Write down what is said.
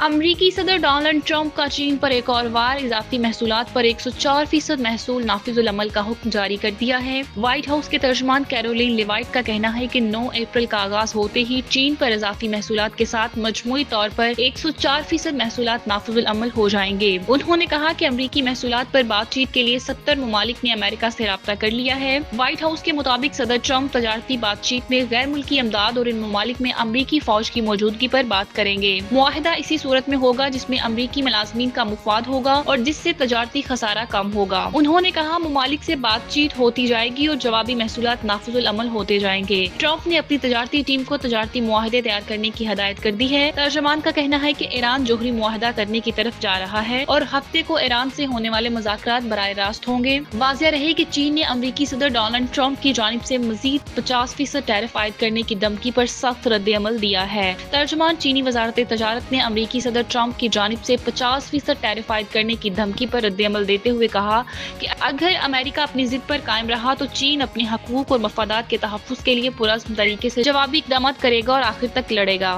अमरीकी सदर Donald Trump का चीन पर एक और बार इजाफी महसूलात पर 104% महसूल नाफिजुल अमल का हुक्म जारी कर दिया है। व्हाइट हाउस के तर्जमान कैरोलिन लेवाइट का कहना है कि 9 अप्रैल का आगाज होते ही चीन पर इजाफी महसूलात के साथ मजमूई तौर पर 104% महसूलात नाफिजुल अमल हो जाएंगे। उन्होंने कहा कि अमरीकी महसूलात पर बातचीत के लिए 70 ममालिक ने अमेरिका से राब्ता कर लिया है। व्हाइट हाउस के मुताबिक सदर ट्रंप तजारती बातचीत में गैर मुल्की इमदाद और इन ममालिक में अमरीकी फौज की मौजूदगी पर बात करेंगे। मुआहिदा इसी सूरत में होगा जिसमें अमरीकी मुलाजमीन का मुफाद होगा और जिससे तजारती खसारा कम होगा। उन्होंने कहा ममालिक से बातचीत होती जाएगी और जवाबी महसूलात नाफिजुल अमल होते जाएंगे। ट्रंप ने अपनी तजारती टीम को तजारती मुआहदे तैयार करने की हदायत कर दी है। तर्जमान का कहना है कि ईरान जोहरी मुआहदा करने की तरफ जा रहा है और हफ्ते को ईरान से होने वाले मुज़ाकरात बराह रास्त होंगे। वाज़ेह रहे कि चीन ने अमरीकी सदर डोनाल्ड ट्रंप की जानिब से मजीद 50% टैरिफ आयद करने की धमकी पर सख्त रद्द-ए-अमल दिया है। तर्जमान चीनी वजारत तजारत ने अमरीकी सदर ट्रंप की जानिब से 50% टैरिफ आयद करने की धमकी पर रद्द-ए-अमल देते हुए कहा कि अगर अमेरिका अपनी जिद पर कायम रहा तो चीन अपने हकूक और मफादात के तहफ़्फ़ुज़ के लिए पुरअज़्म तरीके से जवाबी इक़दामात करेगा और आखिर तक लड़ेगा।